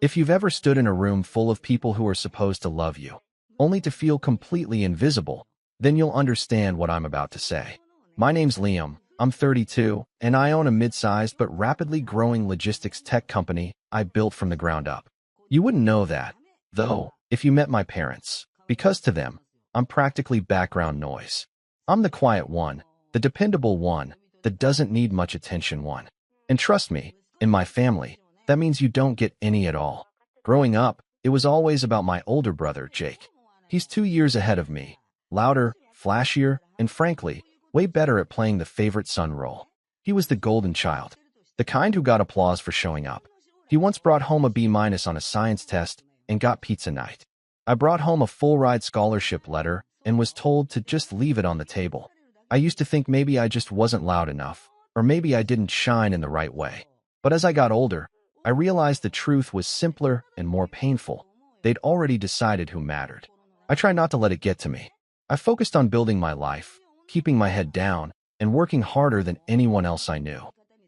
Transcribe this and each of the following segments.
If you've ever stood in a room full of people who are supposed to love you, only to feel completely invisible, then you'll understand what I'm about to say. My name's Liam, I'm 32, and I own a mid-sized but rapidly growing logistics tech company I built from the ground up. You wouldn't know that, though, if you met my parents, because to them, I'm practically background noise. I'm the quiet one, the dependable one, that doesn't need much attention one. And trust me, in my family, that means you don't get any at all. Growing up, it was always about my older brother, Jake. He's 2 years ahead of me, louder, flashier, and frankly, way better at playing the favorite son role. He was the golden child, the kind who got applause for showing up. He once brought home a B- on a science test and got pizza night. I brought home a full-ride scholarship letter and was told to just leave it on the table. I used to think maybe I just wasn't loud enough, or maybe I didn't shine in the right way. But as I got older, I realized the truth was simpler and more painful. They'd already decided who mattered. I tried not to let it get to me. I focused on building my life, keeping my head down, and working harder than anyone else I knew.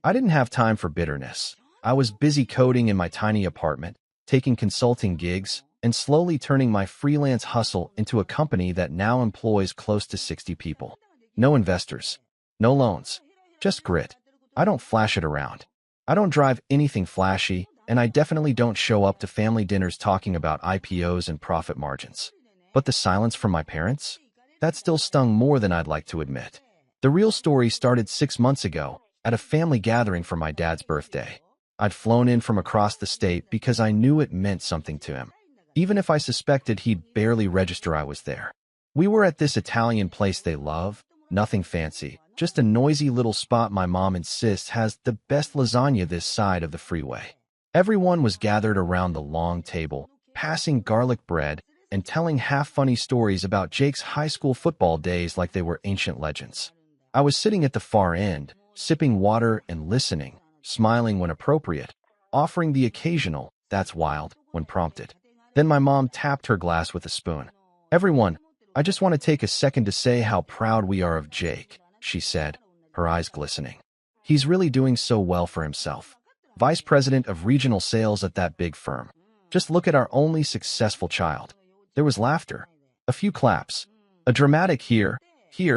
I didn't have time for bitterness. I was busy coding in my tiny apartment, taking consulting gigs, and slowly turning my freelance hustle into a company that now employs close to 60 people. No investors, no loans, just grit. I don't flash it around. I don't drive anything flashy, and I definitely don't show up to family dinners talking about IPOs and profit margins. But the silence from my parents? That still stung more than I'd like to admit. The real story started 6 months ago, at a family gathering for my dad's birthday. I'd flown in from across the state because I knew it meant something to him, even if I suspected he'd barely register I was there. We were at this Italian place they love, nothing fancy, just a noisy little spot my mom insists has the best lasagna this side of the freeway. Everyone was gathered around the long table, passing garlic bread and telling half-funny stories about Jake's high school football days like they were ancient legends. I was sitting at the far end, sipping water and listening, smiling when appropriate, offering the occasional, "That's wild," when prompted. Then my mom tapped her glass with a spoon. "Everyone, I just want to take a second to say how proud we are of Jake," she said, her eyes glistening. "He's really doing so well for himself. Vice president of regional sales at that big firm. Just look at our only successful child." There was laughter, a few claps, a dramatic here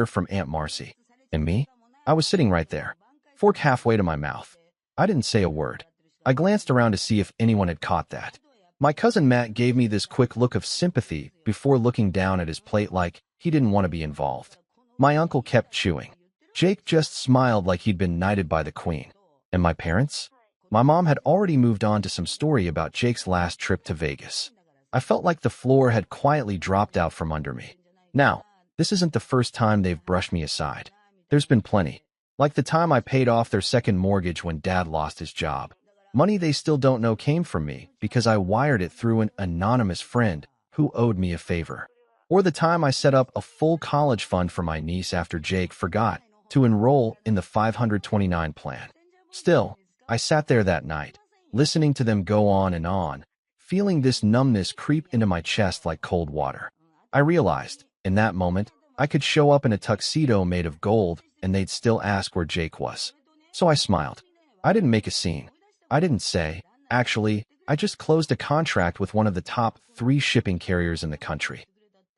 from Aunt Marcy. And me? I was sitting right there, fork halfway to my mouth. I didn't say a word. I glanced around to see if anyone had caught that. My cousin Matt gave me this quick look of sympathy before looking down at his plate like he didn't want to be involved. My uncle kept chewing. Jake just smiled like he'd been knighted by the queen. And my parents? My mom had already moved on to some story about Jake's last trip to Vegas. I felt like the floor had quietly dropped out from under me. Now, this isn't the first time they've brushed me aside. There's been plenty. Like the time I paid off their second mortgage when Dad lost his job. Money they still don't know came from me because I wired it through an anonymous friend who owed me a favor. Or the time I set up a full college fund for my niece after Jake forgot to enroll in the 529 plan. Still, I sat there that night, listening to them go on, feeling this numbness creep into my chest like cold water. I realized, in that moment, I could show up in a tuxedo made of gold and they'd still ask where Jake was. So I smiled. I didn't make a scene. I didn't say, "Actually, I just closed a contract with one of the top 3 shipping carriers in the country."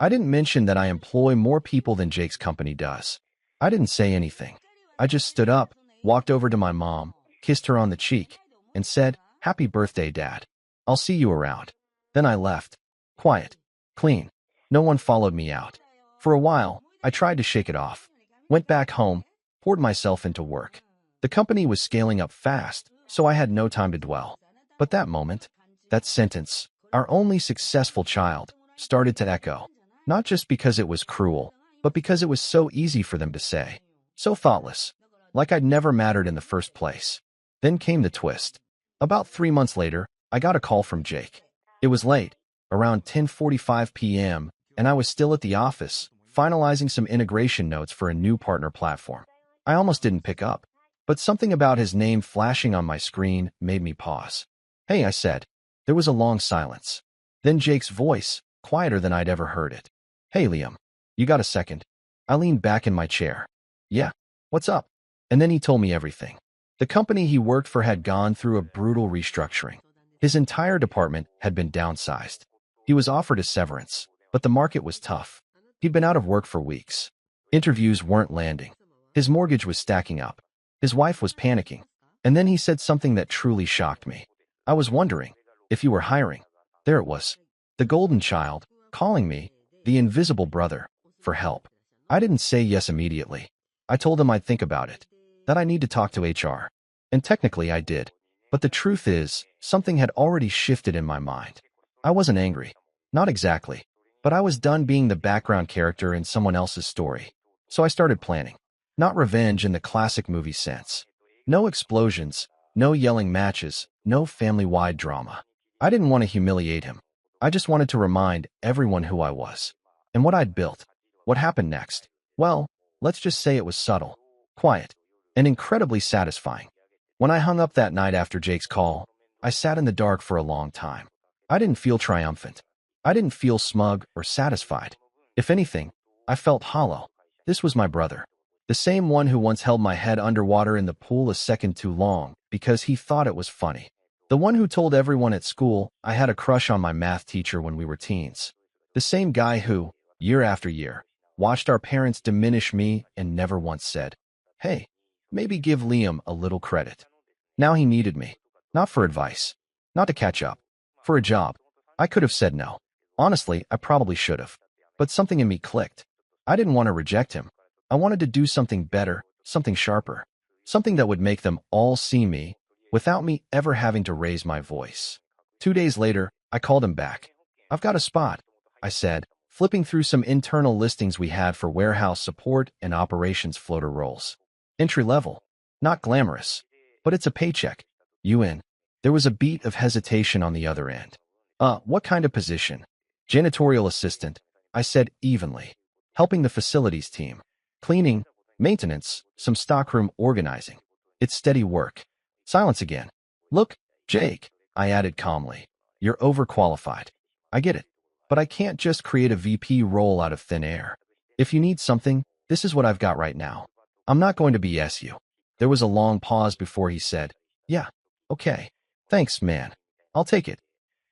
I didn't mention that I employ more people than Jake's company does. I didn't say anything. I just stood up, walked over to my mom, kissed her on the cheek, and said, "Happy birthday, Dad. I'll see you around." Then I left. Quiet. Clean. No one followed me out. For a while, I tried to shake it off. Went back home, poured myself into work. The company was scaling up fast, so I had no time to dwell. But that moment, that sentence, "our only successful child," started to echo. Not just because it was cruel, but because it was so easy for them to say. So thoughtless. Like I'd never mattered in the first place. Then came the twist. About 3 months later, I got a call from Jake. It was late, around 10:45 p.m., and I was still at the office, finalizing some integration notes for a new partner platform. I almost didn't pick up, but something about his name flashing on my screen made me pause. "Hey," I said. There was a long silence. Then Jake's voice, quieter than I'd ever heard it. "Hey, Liam, you got a second?" I leaned back in my chair. "Yeah, what's up?" And then he told me everything. The company he worked for had gone through a brutal restructuring. His entire department had been downsized. He was offered a severance, but the market was tough. He'd been out of work for weeks. Interviews weren't landing. His mortgage was stacking up. His wife was panicking. And then he said something that truly shocked me. I was wondering if you were hiring. There it was. The golden child, calling me, the invisible brother, for help. I didn't say yes immediately. I told him I'd think about it, that I need to talk to HR. And technically I did. But the truth is, something had already shifted in my mind. I wasn't angry. Not exactly. But I was done being the background character in someone else's story. So I started planning. Not revenge in the classic movie sense. No explosions, no yelling matches, no family-wide drama. I didn't want to humiliate him. I just wanted to remind everyone who I was and what I'd built. What happened next? Well, let's just say it was subtle, quiet, and incredibly satisfying. When I hung up that night after Jake's call, I sat in the dark for a long time. I didn't feel triumphant. I didn't feel smug or satisfied. If anything, I felt hollow. This was my brother. The same one who once held my head underwater in the pool a second too long because he thought it was funny. The one who told everyone at school I had a crush on my math teacher when we were teens. The same guy who, year after year, watched our parents diminish me and never once said, "Hey, maybe give Liam a little credit." Now he needed me. Not for advice. Not to catch up. For a job. I could have said no. Honestly, I probably should have. But something in me clicked. I didn't want to reject him. I wanted to do something better, something sharper. Something that would make them all see me without me ever having to raise my voice. 2 days later, I called him back. "I've got a spot," I said, flipping through some internal listings we had for warehouse support and operations floater roles. Entry level. Not glamorous. But it's a paycheck. You in. There was a beat of hesitation on the other end. What kind of position?" "Janitorial assistant," I said evenly. "Helping the facilities team. Cleaning, maintenance, some stockroom organizing. It's steady work." Silence again. "Look, Jake," I added calmly. "You're overqualified. I get it. But I can't just create a VP role out of thin air. If you need something, this is what I've got right now. I'm not going to BS you." There was a long pause before he said, "Yeah, okay. Thanks, man. I'll take it."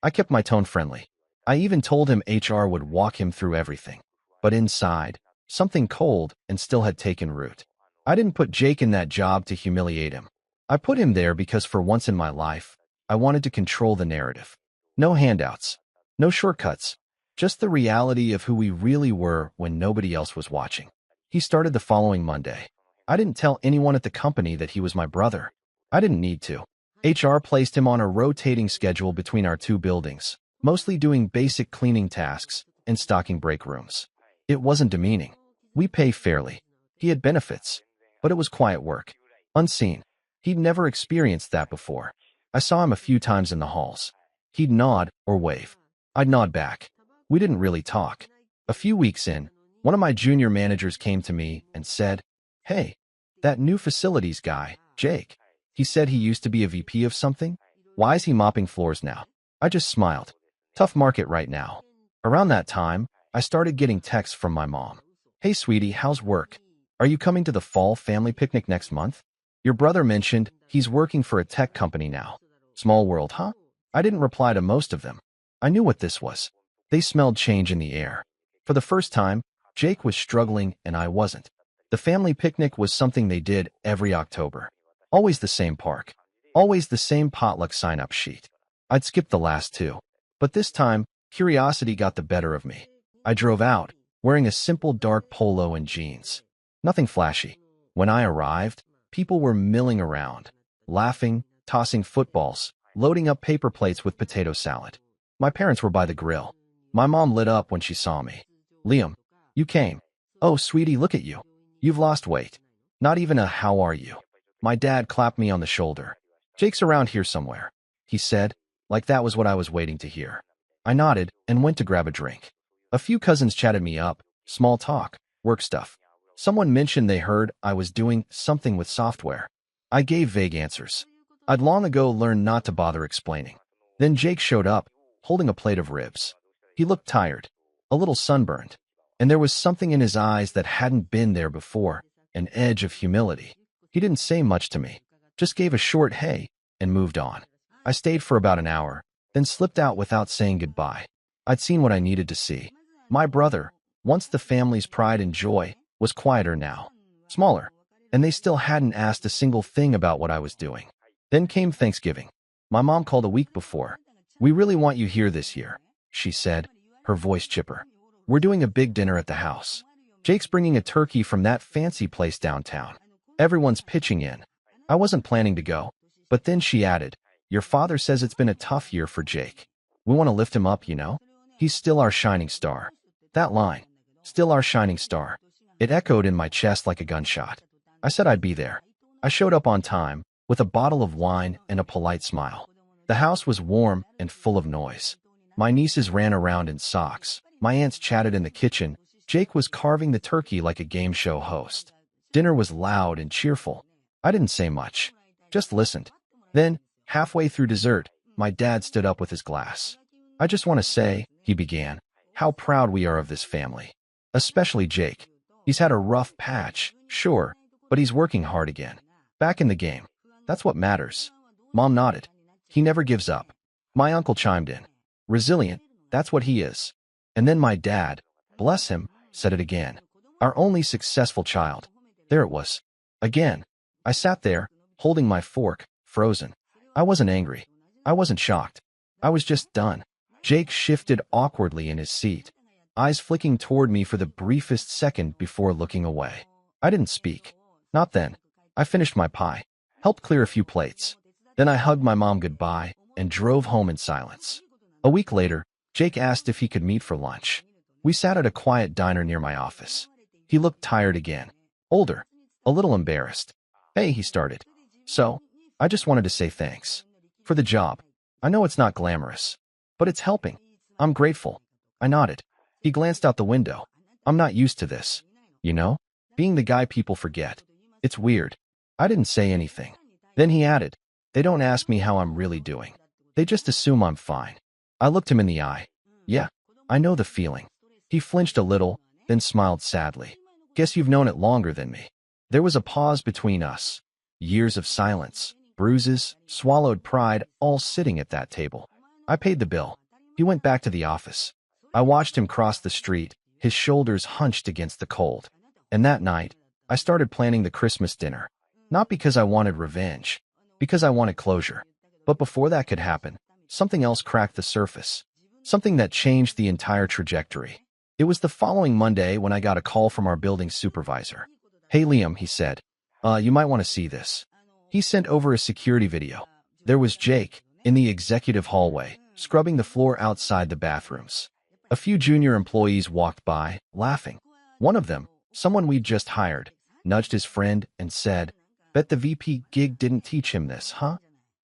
I kept my tone friendly. I even told him HR would walk him through everything. But inside, something cold and still had taken root. I didn't put Jake in that job to humiliate him. I put him there because for once in my life, I wanted to control the narrative. No handouts. No shortcuts. Just the reality of who we really were when nobody else was watching. He started the following Monday. I didn't tell anyone at the company that he was my brother. I didn't need to. HR placed him on a rotating schedule between our two buildings, mostly doing basic cleaning tasks and stocking break rooms. It wasn't demeaning. We pay fairly. He had benefits, but it was quiet work. Unseen. He'd never experienced that before. I saw him a few times in the halls. He'd nod or wave. I'd nod back. We didn't really talk. A few weeks in, one of my junior managers came to me and said, "Hey, that new facilities guy, Jake, he said he used to be a VP of something? Why is he mopping floors now?" I just smiled. Tough market right now. Around that time, I started getting texts from my mom. "Hey, sweetie, how's work? Are you coming to the fall family picnic next month? Your brother mentioned he's working for a tech company now. Small world, huh?" I didn't reply to most of them. I knew what this was. They smelled change in the air. For the first time, Jake was struggling and I wasn't. The family picnic was something they did every October. Always the same park. Always the same potluck sign-up sheet. I'd skipped the last two. But this time, curiosity got the better of me. I drove out, wearing a simple dark polo and jeans. Nothing flashy. When I arrived, people were milling around, laughing, tossing footballs, loading up paper plates with potato salad. My parents were by the grill. My mom lit up when she saw me. "Liam, you came. Oh, sweetie, look at you. You've lost weight." Not even a "how are you." My dad clapped me on the shoulder. "Jake's around here somewhere," he said, like that was what I was waiting to hear. I nodded and went to grab a drink. A few cousins chatted me up, small talk, work stuff. Someone mentioned they heard I was doing something with software. I gave vague answers. I'd long ago learned not to bother explaining. Then Jake showed up, holding a plate of ribs. He looked tired, a little sunburned, and there was something in his eyes that hadn't been there before, an edge of humility. He didn't say much to me, just gave a short "hey" and moved on. I stayed for about an hour, then slipped out without saying goodbye. I'd seen what I needed to see. My brother, once the family's pride and joy, was quieter now, smaller, and they still hadn't asked a single thing about what I was doing. Then came Thanksgiving. My mom called a week before. "We really want you here this year," she said, her voice chipper. "We're doing a big dinner at the house. Jake's bringing a turkey from that fancy place downtown. Everyone's pitching in." I wasn't planning to go, but then she added, "Your father says it's been a tough year for Jake. We want to lift him up, you know? He's still our shining star." That line, "still our shining star," it echoed in my chest like a gunshot. I said I'd be there. I showed up on time, with a bottle of wine and a polite smile. The house was warm and full of noise. My nieces ran around in socks. My aunts chatted in the kitchen. Jake was carving the turkey like a game show host. Dinner was loud and cheerful. I didn't say much, just listened. Then, halfway through dessert, my dad stood up with his glass. "I just want to say," he began, "how proud we are of this family. Especially Jake. He's had a rough patch, sure, but he's working hard again. Back in the game. That's what matters." Mom nodded. "He never gives up." My uncle chimed in. "Resilient, that's what he is." And then my dad, bless him, said it again. "Our only successful child." There it was. Again. I sat there, holding my fork, frozen. I wasn't angry. I wasn't shocked. I was just done. Jake shifted awkwardly in his seat, eyes flicking toward me for the briefest second before looking away. I didn't speak. Not then. I finished my pie, helped clear a few plates. Then I hugged my mom goodbye and drove home in silence. A week later, Jake asked if he could meet for lunch. We sat at a quiet diner near my office. He looked tired again, older, a little embarrassed. "Hey," he started. "So, I just wanted to say thanks. For the job. I know it's not glamorous, but it's helping. I'm grateful." I nodded. He glanced out the window. "I'm not used to this. You know? Being the guy people forget. It's weird." I didn't say anything. Then he added, "They don't ask me how I'm really doing. They just assume I'm fine." I looked him in the eye. "Yeah, I know the feeling." He flinched a little, then smiled sadly. "Guess you've known it longer than me." There was a pause between us. Years of silence, bruises, swallowed pride, all sitting at that table. I paid the bill. He went back to the office. I watched him cross the street, his shoulders hunched against the cold. And that night, I started planning the Christmas dinner. Not because I wanted revenge, because I wanted closure. But before that could happen, something else cracked the surface. Something that changed the entire trajectory. It was the following Monday when I got a call from our building supervisor. "Hey Liam," he said. You might want to see this." He sent over a security video. There was Jake, in the executive hallway, scrubbing the floor outside the bathrooms. A few junior employees walked by, laughing. One of them, someone we'd just hired, nudged his friend and said, "Bet the VP gig didn't teach him this, huh?"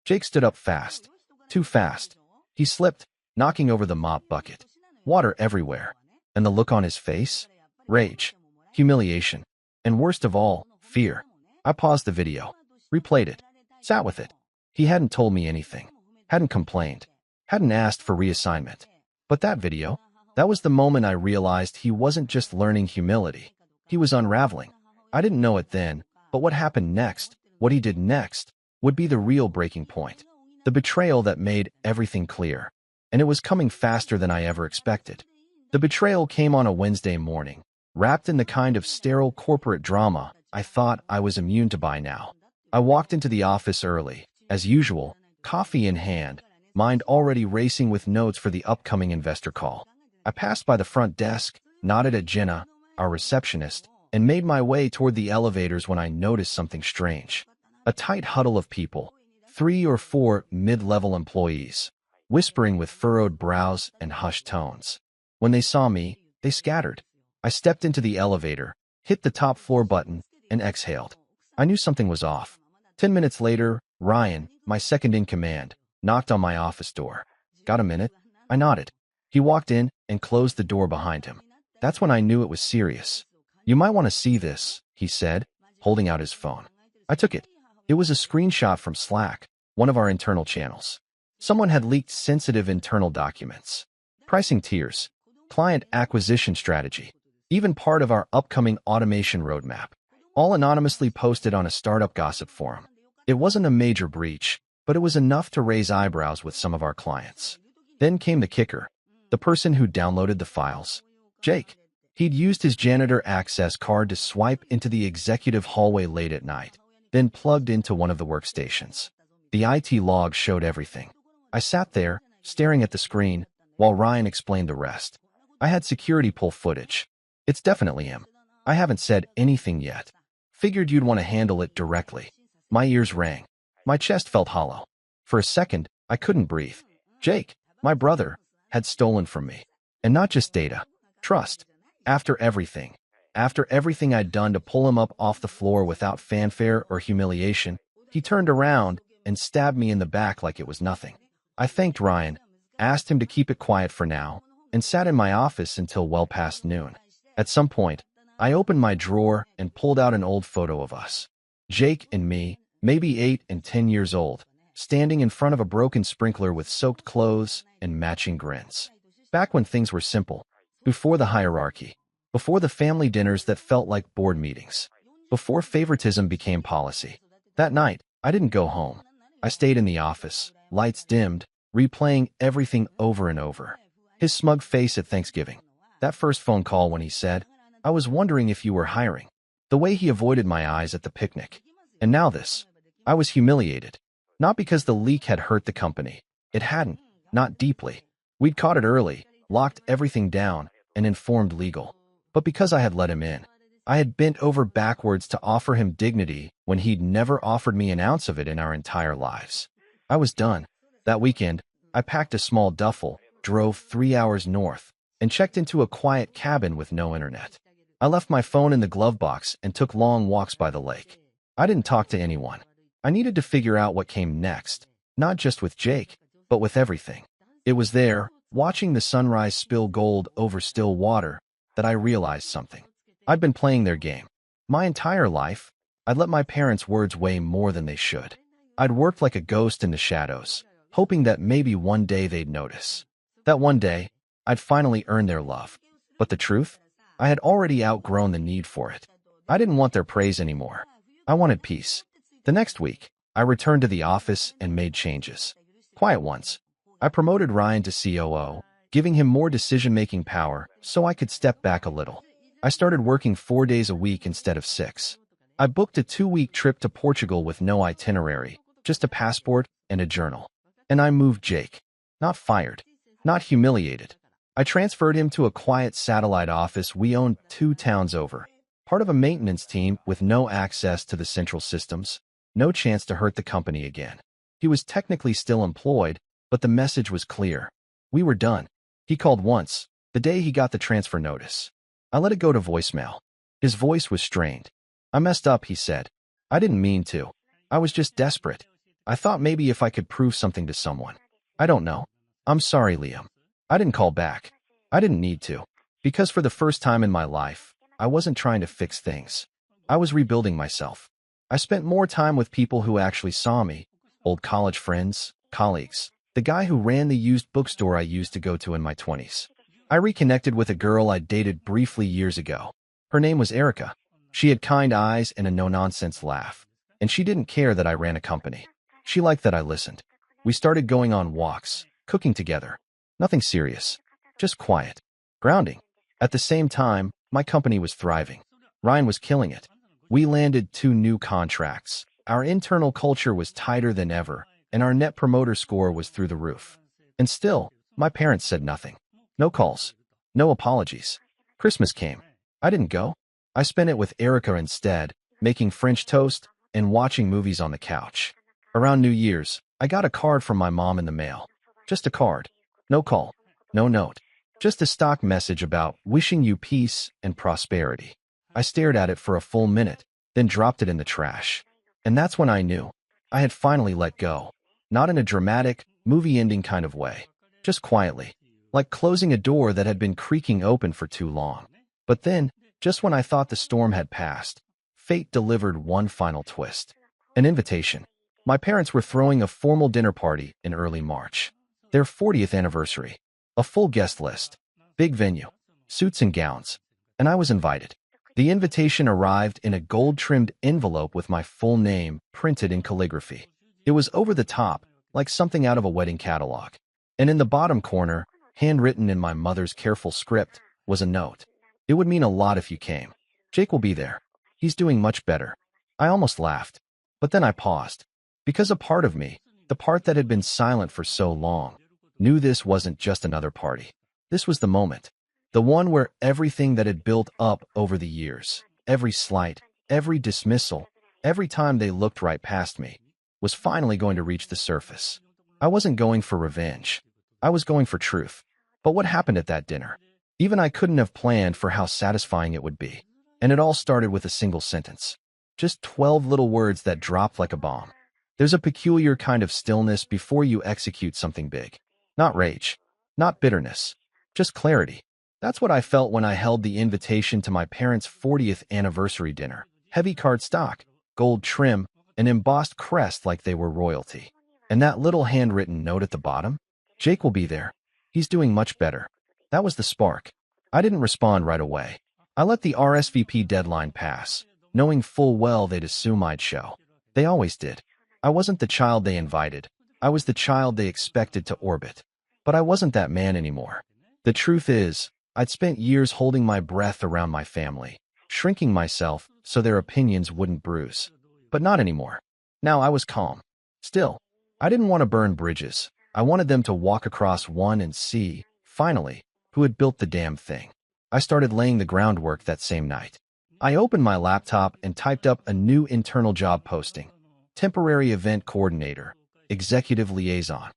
Jake stood up fast. Too fast. He slipped, knocking over the mop bucket. Water everywhere. And the look on his face? Rage. Humiliation. And worst of all, fear. I paused the video, replayed it, sat with it. He hadn't told me anything, hadn't complained, hadn't asked for reassignment. But that video, that was the moment I realized he wasn't just learning humility. He was unraveling. I didn't know it then, but what happened next, what he did next, would be the real breaking point. The betrayal that made everything clear. And it was coming faster than I ever expected. The betrayal came on a Wednesday morning, wrapped in the kind of sterile corporate drama I thought I was immune to by now. I walked into the office early, as usual, coffee in hand, mind already racing with notes for the upcoming investor call. I passed by the front desk, nodded at Jenna, our receptionist, and made my way toward the elevators when I noticed something strange. A tight huddle of people, 3 or 4 mid-level employees, whispering with furrowed brows and hushed tones. When they saw me, they scattered. I stepped into the elevator, hit the top floor button, and exhaled. I knew something was off. 10 minutes later, Ryan, my second in command, knocked on my office door. "Got a minute?" I nodded. He walked in and closed the door behind him. That's when I knew it was serious. "You might want to see this," he said, holding out his phone. I took it. It was a screenshot from Slack, one of our internal channels. Someone had leaked sensitive internal documents. Pricing tiers, client acquisition strategy, even part of our upcoming automation roadmap, all anonymously posted on a startup gossip forum. It wasn't a major breach, but it was enough to raise eyebrows with some of our clients. Then came the kicker, the person who downloaded the files. Jake. He'd used his janitor access card to swipe into the executive hallway late at night, then plugged into one of the workstations. The IT log showed everything. I sat there, staring at the screen, while Ryan explained the rest. I had security pull footage. It's definitely him. I haven't said anything yet. Figured you'd want to handle it directly. My ears rang. My chest felt hollow. For a second, I couldn't breathe. Jake, my brother, had stolen from me. And not just data. Trust. After everything I'd done to pull him up off the floor without fanfare or humiliation, he turned around and stabbed me in the back like it was nothing. I thanked Ryan, asked him to keep it quiet for now, and sat in my office until well past noon. At some point, I opened my drawer and pulled out an old photo of us. Jake and me, maybe 8 and 10 years old, standing in front of a broken sprinkler with soaked clothes and matching grins. Back when things were simple. Before the hierarchy, before the family dinners that felt like board meetings, before favoritism became policy. That night, I didn't go home. I stayed in the office, lights dimmed, replaying everything over and over. His smug face at Thanksgiving. That first phone call when he said, "I was wondering if you were hiring." The way he avoided my eyes at the picnic. And now this. I was humiliated. Not because the leak had hurt the company. It hadn't. Not deeply. We'd caught it early, locked everything down, and informed legal. But because I had let him in, I had bent over backwards to offer him dignity when he'd never offered me an ounce of it in our entire lives. I was done. That weekend, I packed a small duffel, drove 3 hours north, and checked into a quiet cabin with no internet. I left my phone in the glove box and took long walks by the lake. I didn't talk to anyone. I needed to figure out what came next, not just with Jake, but with everything. It was there, watching the sunrise spill gold over still water, that I realized something. I'd been playing their game. My entire life, I'd let my parents' words weigh more than they should. I'd worked like a ghost in the shadows, hoping that maybe one day they'd notice. That one day, I'd finally earn their love. But the truth? I had already outgrown the need for it. I didn't want their praise anymore. I wanted peace. The next week, I returned to the office and made changes. Quiet ones. I promoted Ryan to COO, giving him more decision-making power so I could step back a little. I started working 4 days a week instead of 6. I booked a 2-week trip to Portugal with no itinerary, just a passport and a journal. And I moved Jake. Not fired. Not humiliated. I transferred him to a quiet satellite office we owned 2 towns over. Part of a maintenance team with no access to the central systems. No chance to hurt the company again. He was technically still employed, but the message was clear. We were done. He called once, the day he got the transfer notice. I let it go to voicemail. His voice was strained. "I messed up," he said. "I didn't mean to. I was just desperate. I thought maybe if I could prove something to someone. I don't know. I'm sorry, Liam." I didn't call back. I didn't need to. Because for the first time in my life, I wasn't trying to fix things. I was rebuilding myself. I spent more time with people who actually saw me. Old college friends, colleagues. The guy who ran the used bookstore I used to go to in my 20s. I reconnected with a girl I dated briefly years ago. Her name was Erica. She had kind eyes and a no-nonsense laugh. And she didn't care that I ran a company. She liked that I listened. We started going on walks, cooking together. Nothing serious. Just quiet. Grounding. At the same time, my company was thriving. Ryan was killing it. We landed 2 new contracts. Our internal culture was tighter than ever, and our net promoter score was through the roof. And still, my parents said nothing. No calls. No apologies. Christmas came. I didn't go. I spent it with Erica instead, making French toast and watching movies on the couch. Around New Year's, I got a card from my mom in the mail. Just a card. No call. No note. Just a stock message about wishing you peace and prosperity. I stared at it for a full minute, then dropped it in the trash. And that's when I knew. I had finally let go. Not in a dramatic, movie-ending kind of way. Just quietly. Like closing a door that had been creaking open for too long. But then, just when I thought the storm had passed, fate delivered one final twist. An invitation. My parents were throwing a formal dinner party in early March. Their 40th anniversary. A full guest list. Big venue. Suits and gowns. And I was invited. The invitation arrived in a gold-trimmed envelope with my full name printed in calligraphy. It was over the top, like something out of a wedding catalog. And in the bottom corner, handwritten in my mother's careful script, was a note. It would mean a lot if you came. Jake will be there. He's doing much better. I almost laughed. But then I paused. Because a part of me, the part that had been silent for so long, knew this wasn't just another party. This was the moment. The one where everything that had built up over the years, every slight, every dismissal, every time they looked right past me, was finally going to reach the surface. I wasn't going for revenge. I was going for truth. But what happened at that dinner? Even I couldn't have planned for how satisfying it would be. And it all started with a single sentence. Just 12 little words that dropped like a bomb. There's a peculiar kind of stillness before you execute something big. Not rage. Not bitterness. Just clarity. That's what I felt when I held the invitation to my parents' 40th anniversary dinner. Heavy cardstock, gold trim, an embossed crest like they were royalty. And that little handwritten note at the bottom? Jake will be there. He's doing much better. That was the spark. I didn't respond right away. I let the RSVP deadline pass, knowing full well they'd assume I'd show. They always did. I wasn't the child they invited. I was the child they expected to orbit. But I wasn't that man anymore. The truth is, I'd spent years holding my breath around my family, shrinking myself so their opinions wouldn't bruise. But not anymore. Now I was calm. Still, I didn't want to burn bridges. I wanted them to walk across one and see, finally, who had built the damn thing. I started laying the groundwork that same night. I opened my laptop and typed up a new internal job posting. Temporary event coordinator, executive liaison.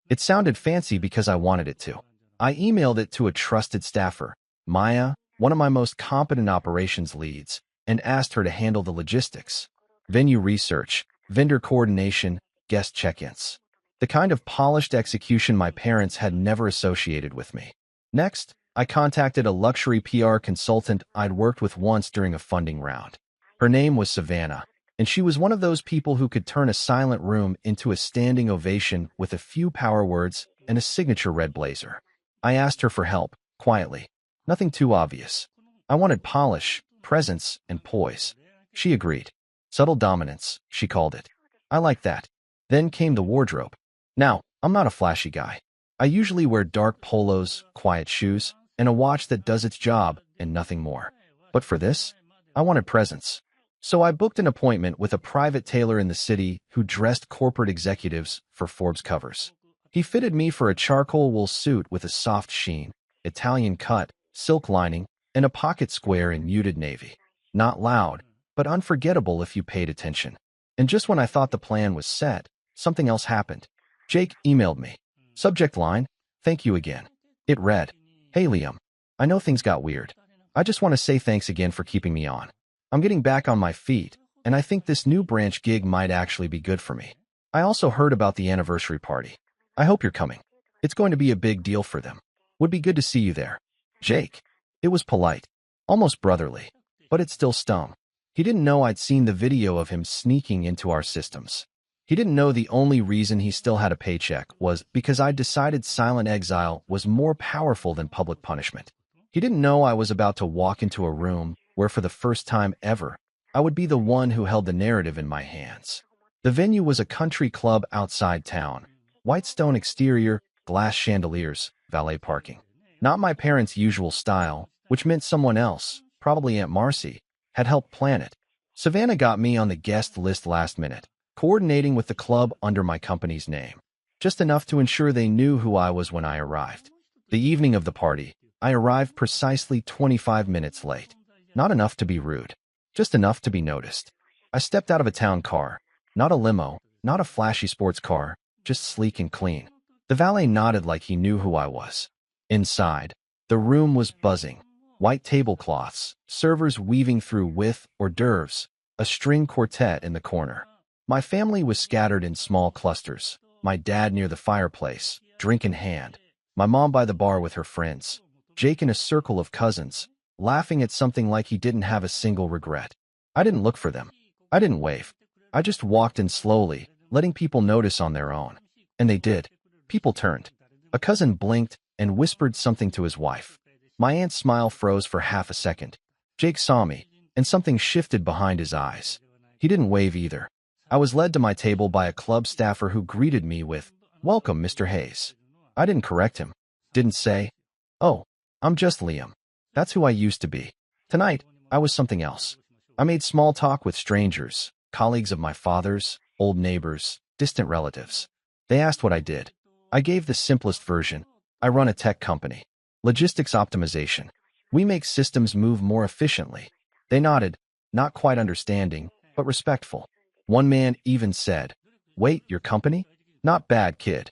It sounded fancy because I wanted it to. I emailed it to a trusted staffer, Maya, one of my most competent operations leads, and asked her to handle the logistics. Venue research, vendor coordination, guest check-ins. The kind of polished execution my parents had never associated with me. Next, I contacted a luxury PR consultant I'd worked with once during a funding round. Her name was Savannah, and she was one of those people who could turn a silent room into a standing ovation with a few power words and a signature red blazer. I asked her for help, quietly. Nothing too obvious. I wanted polish, presence, and poise. She agreed. Subtle dominance, she called it. I liked that. Then came the wardrobe. Now, I'm not a flashy guy. I usually wear dark polos, quiet shoes, and a watch that does its job and nothing more. But for this, I wanted presence. So I booked an appointment with a private tailor in the city who dressed corporate executives for Forbes covers. He fitted me for a charcoal wool suit with a soft sheen, Italian cut, silk lining, and a pocket square in muted navy. Not loud, but unforgettable if you paid attention. And just when I thought the plan was set, something else happened. Jake emailed me. Subject line, thank you again. It read, Hey Liam, I know things got weird. I just want to say thanks again for keeping me on. I'm getting back on my feet, and I think this new branch gig might actually be good for me. I also heard about the anniversary party. I hope you're coming. It's going to be a big deal for them. Would be good to see you there. Jake. It was polite, almost brotherly, but it still stung. He didn't know I'd seen the video of him sneaking into our systems. He didn't know the only reason he still had a paycheck was because I'd decided silent exile was more powerful than public punishment. He didn't know I was about to walk into a room where for the first time ever, I would be the one who held the narrative in my hands. The venue was a country club outside town. White stone exterior, glass chandeliers, valet parking. Not my parents' usual style, which meant someone else, probably Aunt Marcy, had helped plan it. Savannah got me on the guest list last minute, coordinating with the club under my company's name. Just enough to ensure they knew who I was when I arrived. The evening of the party, I arrived precisely 25 minutes late. Not enough to be rude, just enough to be noticed. I stepped out of a town car, not a limo, not a flashy sports car, just sleek and clean. The valet nodded like he knew who I was. Inside, the room was buzzing. White tablecloths, servers weaving through with hors d'oeuvres, a string quartet in the corner. My family was scattered in small clusters. My dad near the fireplace, drink in hand. My mom by the bar with her friends. Jake in a circle of cousins, laughing at something like he didn't have a single regret. I didn't look for them. I didn't wave. I just walked in slowly, letting people notice on their own. And they did. People turned. A cousin blinked and whispered something to his wife. My aunt's smile froze for half a second. Jake saw me, and something shifted behind his eyes. He didn't wave either. I was led to my table by a club staffer who greeted me with, "Welcome, Mr. Hayes." I didn't correct him. Didn't say, "Oh, I'm just Liam." That's who I used to be. Tonight, I was something else. I made small talk with strangers, colleagues of my father's, old neighbors, distant relatives. They asked what I did. I gave the simplest version. I run a tech company. Logistics optimization. We make systems move more efficiently. They nodded, not quite understanding, but respectful. One man even said, "Wait, your company? Not bad, kid."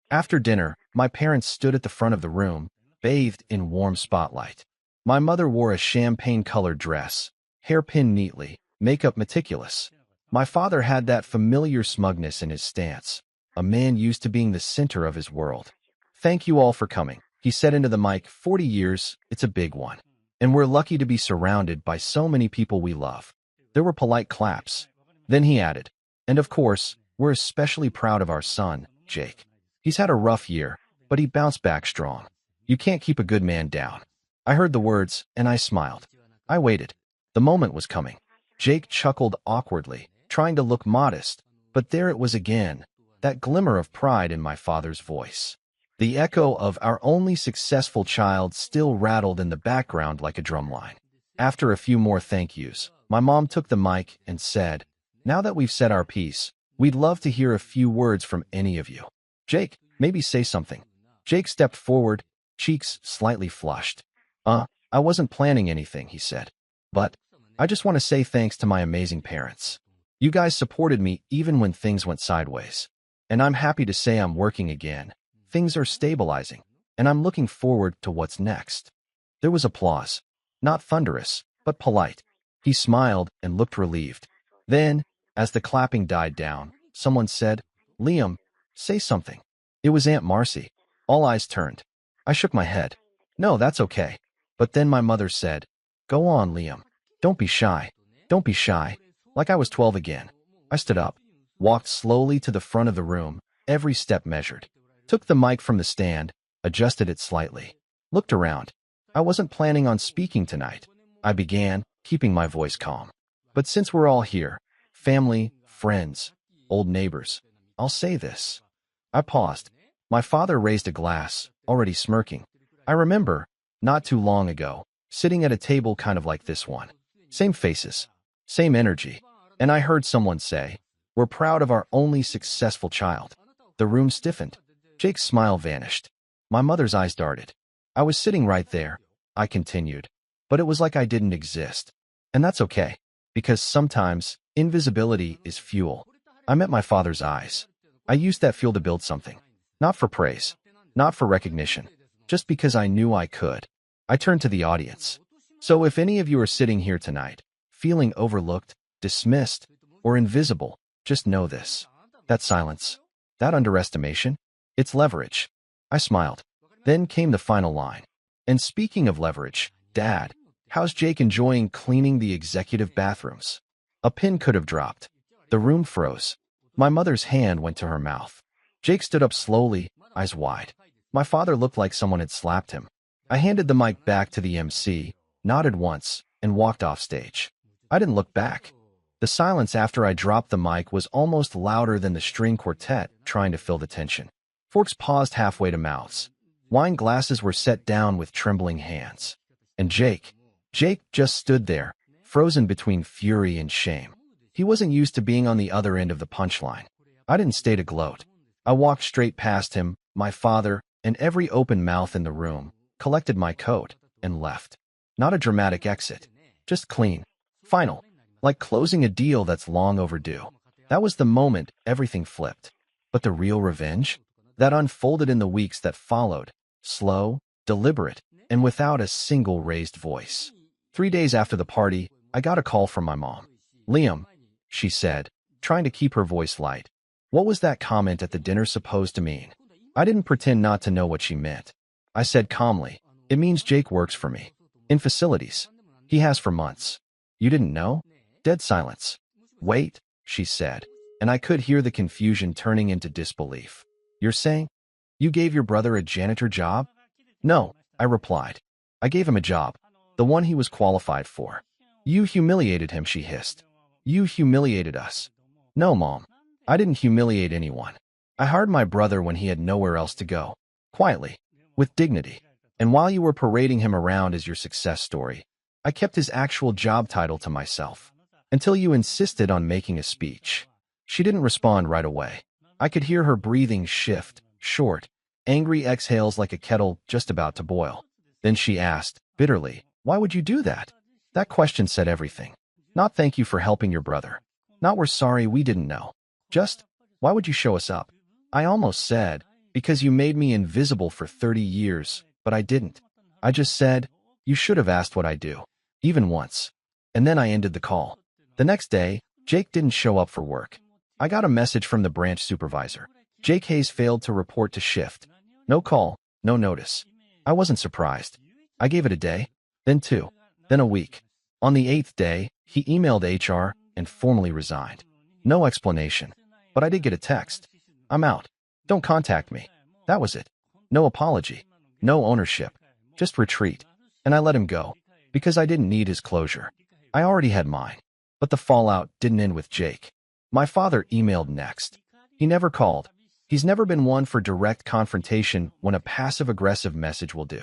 After dinner, my parents stood at the front of the room, bathed in warm spotlight. My mother wore a champagne-colored dress, hair pinned neatly, makeup meticulous. My father had that familiar smugness in his stance, a man used to being the center of his world. "Thank you all for coming," he said into the mic. 40 years, it's a big one. And we're lucky to be surrounded by so many people we love. There were polite claps. Then he added, "And of course, we're especially proud of our son, Jake. He's had a rough year, but he bounced back strong. You can't keep a good man down." I heard the words, and I smiled. I waited. The moment was coming. Jake chuckled awkwardly, trying to look modest, but there it was again, that glimmer of pride in my father's voice. The echo of "our only successful child" still rattled in the background like a drumline. After a few more thank yous, my mom took the mic and said, "Now that we've said our piece, we'd love to hear a few words from any of you. Jake, maybe say something." Jake stepped forward, cheeks slightly flushed. I wasn't planning anything," he said. "But I just want to say thanks to my amazing parents. You guys supported me even when things went sideways. And I'm happy to say I'm working again. Things are stabilizing, and I'm looking forward to what's next." There was applause. Not thunderous, but polite. He smiled and looked relieved. Then, as the clapping died down, someone said, "Liam, say something." It was Aunt Marcy. All eyes turned. I shook my head. "No, that's okay." But then my mother said, "Go on, Liam. Don't be shy. Don't be shy." Like I was 12 again. I stood up, walked slowly to the front of the room, every step measured. Took the mic from the stand, adjusted it slightly. Looked around. I wasn't planning on speaking tonight. I began, keeping my voice calm. But since we're all here, family, friends, old neighbors, I'll say this. I paused. My father raised a glass, already smirking. I remember, not too long ago, sitting at a table kind of like this one. Same faces, same energy. And I heard someone say, "We're proud of our only successful child." The room stiffened. Jake's smile vanished. My mother's eyes darted. "I was sitting right there," I continued. "But it was like I didn't exist. And that's okay, because sometimes invisibility is fuel." I met my father's eyes. I used that fuel to build something. Not for praise, not for recognition, just because I knew I could. I turned to the audience. So if any of you are sitting here tonight, feeling overlooked, dismissed, or invisible, just know this. That silence, that underestimation, it's leverage. I smiled. Then came the final line. "And speaking of leverage, Dad, how's Jake enjoying cleaning the executive bathrooms?" A pin could have dropped. The room froze. My mother's hand went to her mouth. Jake stood up slowly, eyes wide. My father looked like someone had slapped him. I handed the mic back to the MC, nodded once, and walked off stage. I didn't look back. The silence after I dropped the mic was almost louder than the string quartet trying to fill the tension. Forks paused halfway to mouths. Wine glasses were set down with trembling hands. And Jake just stood there, frozen between fury and shame. He wasn't used to being on the other end of the punchline. I didn't stay to gloat. I walked straight past him, my father, and every open mouth in the room, collected my coat, and left. Not a dramatic exit. Just clean. Final. Like closing a deal that's long overdue. That was the moment everything flipped. But the real revenge? That unfolded in the weeks that followed. Slow, deliberate, and without a single raised voice. 3 days after the party, I got a call from my mom. "Liam," she said, trying to keep her voice light. "What was that comment at the dinner supposed to mean?" I didn't pretend not to know what she meant. I said calmly, "It means Jake works for me. In facilities. He has for months." "You didn't know?" Dead silence. "Wait," she said, and I could hear the confusion turning into disbelief. "You're saying you gave your brother a janitor job?" "No," I replied. "I gave him a job. The one he was qualified for." "You humiliated him," she hissed. "You humiliated us." No, Mom. I didn't humiliate anyone. I hired my brother when he had nowhere else to go. Quietly. With dignity. And while you were parading him around as your success story, I kept his actual job title to myself. Until you insisted on making a speech. She didn't respond right away. I could hear her breathing shift, short, angry exhales like a kettle just about to boil. Then she asked, bitterly, why would you do that? That question said everything. Not thank you for helping your brother. Not we're sorry we didn't know. Just, why would you show us up? I almost said, because you made me invisible for 30 years, but I didn't. I just said, you should have asked what I do. Even once. And then I ended the call. The next day, Jake didn't show up for work. I got a message from the branch supervisor. Jake Hayes failed to report to shift. No call, no notice. I wasn't surprised. I gave it a day, then 2, then a week. On the 8th day, he emailed HR and formally resigned. No explanation. But I did get a text. I'm out. Don't contact me. That was it. No apology. No ownership. Just retreat. And I let him go. Because I didn't need his closure. I already had mine. But the fallout didn't end with Jake. My father emailed next. He never called. He's never been one for direct confrontation when a passive-aggressive message will do.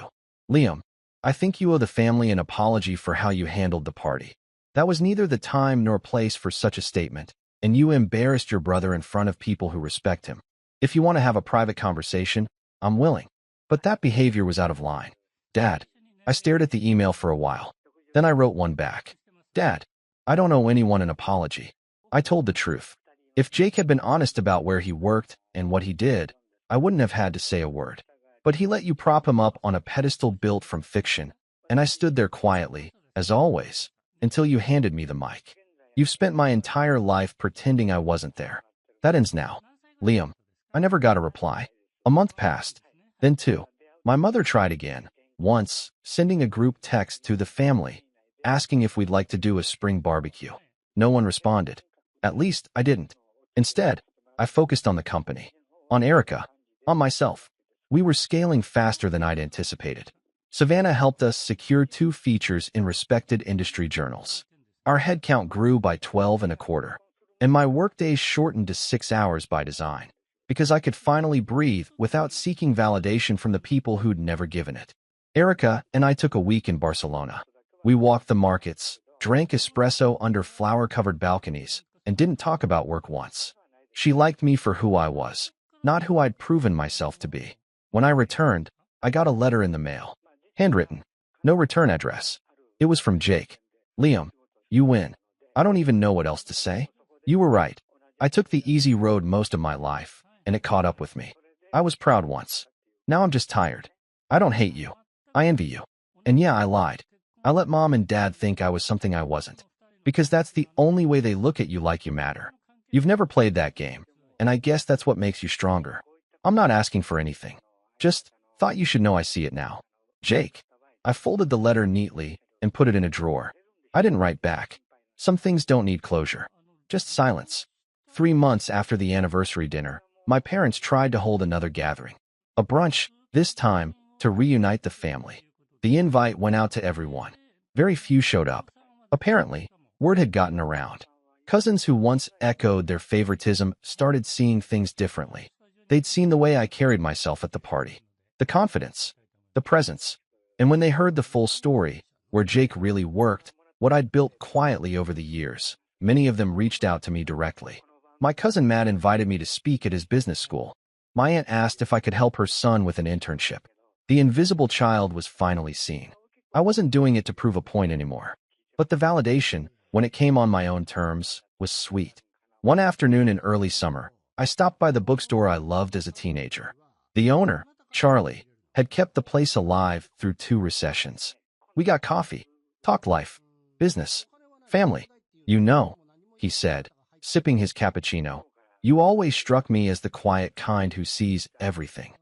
Liam, I think you owe the family an apology for how you handled the party. That was neither the time nor place for such a statement, and you embarrassed your brother in front of people who respect him. If you want to have a private conversation, I'm willing. But that behavior was out of line. Dad, I stared at the email for a while. Then I wrote one back. Dad, I don't owe anyone an apology. I told the truth. If Jake had been honest about where he worked and what he did, I wouldn't have had to say a word. But he let you prop him up on a pedestal built from fiction, and I stood there quietly, as always, until you handed me the mic. You've spent my entire life pretending I wasn't there. That ends now. Liam, I never got a reply. A month passed. Then 2. My mother tried again, once, sending a group text to the family, asking if we'd like to do a spring barbecue. No one responded. At least, I didn't. Instead, I focused on the company. On Erica. On myself. We were scaling faster than I'd anticipated. Savannah helped us secure 2 features in respected industry journals. Our headcount grew by 12 and a quarter. And my workdays shortened to 6 hours by design. Because I could finally breathe without seeking validation from the people who'd never given it. Erica and I took a week in Barcelona. We walked the markets, drank espresso under flower-covered balconies, and didn't talk about work once. She liked me for who I was, not who I'd proven myself to be. When I returned, I got a letter in the mail. Handwritten. No return address. It was from Jake. Liam, you win. I don't even know what else to say. You were right. I took the easy road most of my life, and it caught up with me. I was proud once. Now I'm just tired. I don't hate you. I envy you. And yeah, I lied. I let Mom and Dad think I was something I wasn't. Because that's the only way they look at you like you matter. You've never played that game, and I guess that's what makes you stronger. I'm not asking for anything. Just thought you should know I see it now. Jake. I folded the letter neatly and put it in a drawer. I didn't write back. Some things don't need closure. Just silence. 3 months after the anniversary dinner, my parents tried to hold another gathering. A brunch, this time, to reunite the family. The invite went out to everyone. Very few showed up. Apparently, word had gotten around. Cousins who once echoed their favoritism started seeing things differently. They'd seen the way I carried myself at the party. The confidence. The presence. And when they heard the full story, where Jake really worked, what I'd built quietly over the years, many of them reached out to me directly. My cousin Matt invited me to speak at his business school. My aunt asked if I could help her son with an internship. The invisible child was finally seen. I wasn't doing it to prove a point anymore. But the validation, when it came on my own terms, was sweet. One afternoon in early summer, I stopped by the bookstore I loved as a teenager. The owner, Charlie, had kept the place alive through 2 recessions. We got coffee, talked life, business, family. You know, he said, sipping his cappuccino, you always struck me as the quiet kind who sees everything.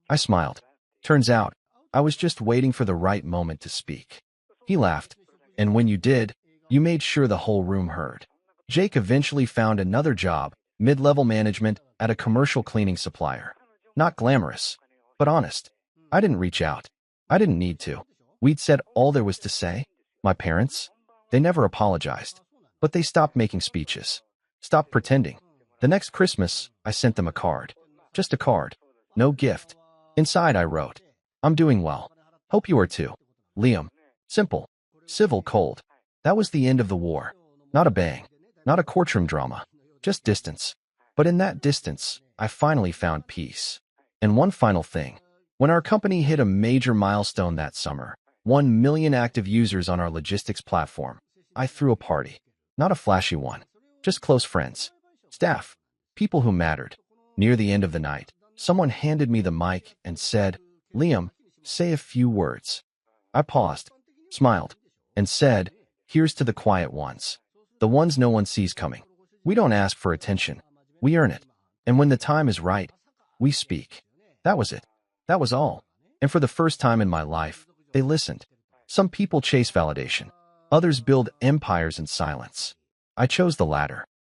I smiled. Turns out, I was just waiting for the right moment to speak. He laughed. And when you did, you made sure the whole room heard. Jake eventually found another job, mid-level management, at a commercial cleaning supplier. Not glamorous, but honest. I didn't reach out. I didn't need to. We'd said all there was to say. My parents, they never apologized. But they stopped making speeches. Stopped pretending. The next Christmas, I sent them a card. Just a card. No gift. Inside I wrote, I'm doing well. Hope you are too. Liam. Simple. Civil, cold. That was the end of the war. Not a bang. Not a courtroom drama. Just distance. But in that distance, I finally found peace. And one final thing. When our company hit a major milestone that summer, 1 million active users on our logistics platform, I threw a party. Not a flashy one. Just close friends. Staff. People who mattered. Near the end of the night, someone handed me the mic and said, Liam, say a few words. I paused, smiled, and said, here's to the quiet ones. The ones no one sees coming. We don't ask for attention. We earn it. And when the time is right, we speak. That was it. That was all. And for the first time in my life, they listened. Some people chase validation. Others build empires in silence. I chose the latter.